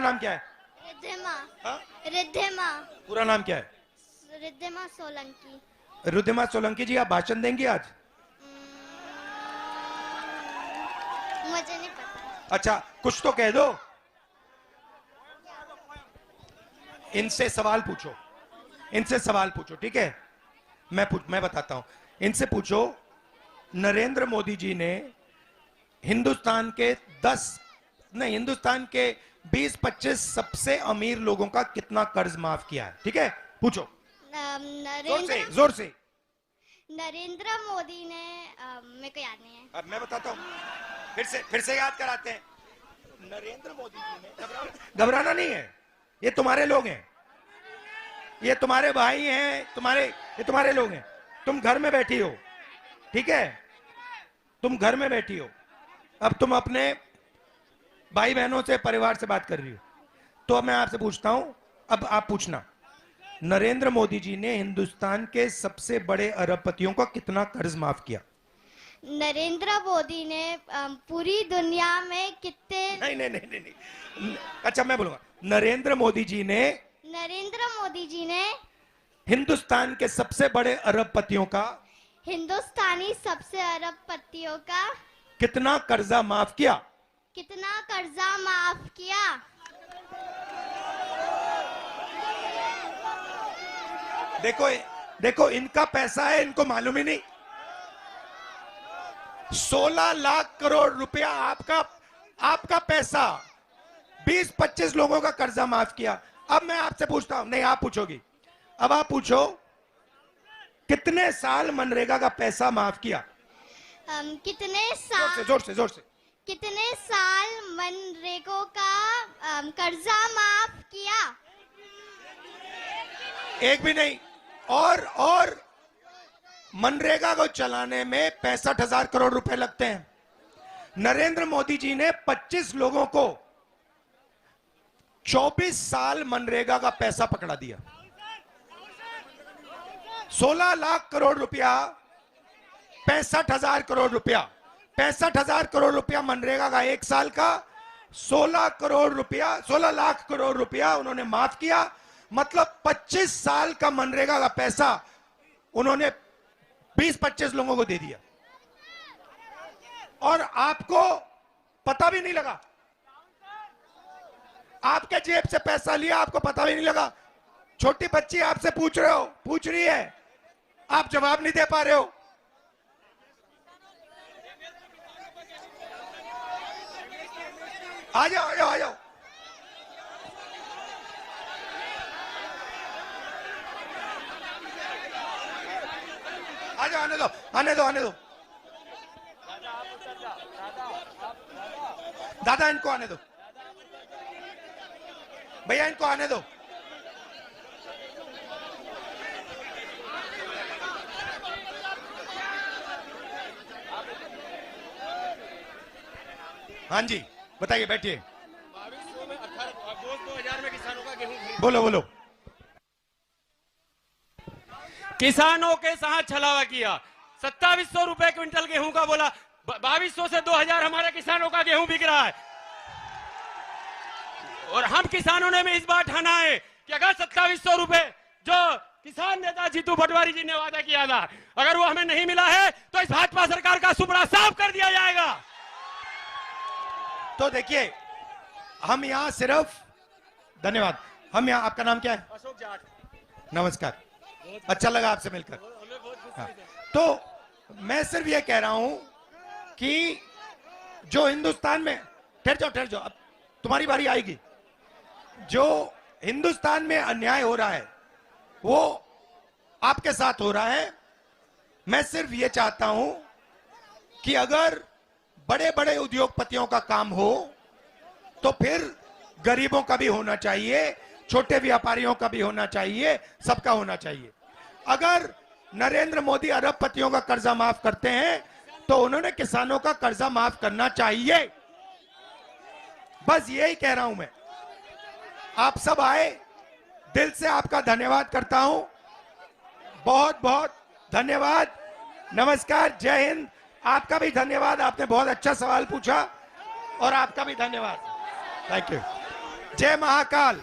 नाम क्या है? रिद्धिमा। हाँ? रिद्धिमा। पूरा नाम क्या है? रिद्धिमा सोलंकी। रुद्धिमा सोलंकी जी, आप भाषण देंगी आज? मुझे नहीं पता। अच्छा, कुछ तो कह दो। इनसे सवाल पूछो, इनसे सवाल पूछो, ठीक है? मैं बताता हूं। इनसे पूछो, नरेंद्र मोदी जी ने हिंदुस्तान के 20-25 सबसे अमीर लोगों का कितना कर्ज माफ किया है? ठीक है, पूछो जोर से। नरेंद्र मोदी ने मेरे को याद नहीं है। अब मैं बताता हूं, फिर से याद कराते हैं। नरेंद्र मोदी जी ने, घबराना नहीं है, ये तुम्हारे लोग हैं, ये तुम्हारे भाई हैं, ये तुम्हारे लोग हैं। तुम घर में बैठी हो, ठीक है? तुम घर में बैठी हो, अब तुम अपने भाई बहनों से, परिवार से बात कर रही हो, तो अब मैं आपसे पूछता हूं, अब आप पूछना, नरेंद्र मोदी जी ने हिंदुस्तान के सबसे बड़े अरबपतियों का कितना कर्ज माफ किया? नरेंद्र मोदी ने पूरी दुनिया में कितने नहीं। अच्छा, मैं बोलूंगा, नरेंद्र मोदी जी ने हिंदुस्तान के सबसे बड़े अरबपतियों का, हिंदुस्तानी सबसे अरबपतियों का कितना कर्जा माफ किया? कितना कर्जा माफ किया? देखो इनका पैसा है, इनको मालूम ही नहीं। 16 लाख करोड़ रुपया आपका पैसा, 20-25 लोगों का कर्जा माफ किया। अब मैं आपसे पूछता हूं, नहीं आप पूछोगी, अब आप पूछो, कितने साल मनरेगा का पैसा माफ किया? कितने साल? जोर से। कितने साल मनरेगा का कर्जा माफ किया? एक भी नहीं। और मनरेगा को चलाने में 65,000 करोड़ रुपए लगते हैं। नरेंद्र मोदी जी ने 25 लोगों को 24 साल मनरेगा का पैसा पकड़ा दिया। 16 लाख करोड़ रुपया, 65,000 करोड़ रुपया, 65,000 करोड़ रुपया मनरेगा का एक साल का, 16 लाख करोड़ रुपया उन्होंने माफ किया। मतलब 25 साल का मनरेगा का पैसा उन्होंने 20-25 लोगों को दे दिया, और आपको पता भी नहीं लगा। आपके जेब से पैसा लिया, आपको पता भी नहीं लगा। छोटी बच्ची आपसे पूछ रही है, आप जवाब नहीं दे पा रहे हो। आ जाओ। आने दो। दादा इनको आने दो, भैया इनको आने दो। हाँ जी, बताइए, बैठिए। 2000 में किसानों का गेहूं, बोलो। किसानों के साथ छलावा किया। 2700 रुपए क्विंटल गेहूं का बोला, 2200 से 2000 हमारे किसानों का गेहूं बिक रहा है। और हम किसानों ने भी इस बात ठाना है कि अगर 2700 रुपए जो किसान नेता जीतू पटवारी जी ने वादा किया था, अगर वो हमें नहीं मिला है तो इस भाजपा सरकार का सुपड़ा साफ कर दिया जाएगा। तो देखिए, हम यहाँ सिर्फ, धन्यवाद, हम यहाँ, आपका नाम क्या है? अशोक जाट। नमस्कार, अच्छा लगा आपसे मिलकर। हाँ, तो मैं सिर्फ ये कह रहा हूं कि जो हिंदुस्तान में, ठहर जाओ, अब तुम्हारी बारी आएगी। जो हिंदुस्तान में अन्याय हो रहा है वो आपके साथ हो रहा है। मैं सिर्फ ये चाहता हूं कि अगर बड़े बड़े उद्योगपतियों का काम हो तो फिर गरीबों का भी होना चाहिए, छोटे व्यापारियों का भी होना चाहिए, सबका होना चाहिए। अगर नरेंद्र मोदी अरबपतियों का कर्जा माफ करते हैं तो उन्होंने किसानों का कर्जा माफ करना चाहिए। बस यही कह रहा हूं मैं। आप सब आए, दिल से आपका धन्यवाद करता हूं, बहुत बहुत धन्यवाद। नमस्कार, जय हिंद। आपका भी धन्यवाद, आपने बहुत अच्छा सवाल पूछा, और आपका भी धन्यवाद। Thank you. जय महाकाल।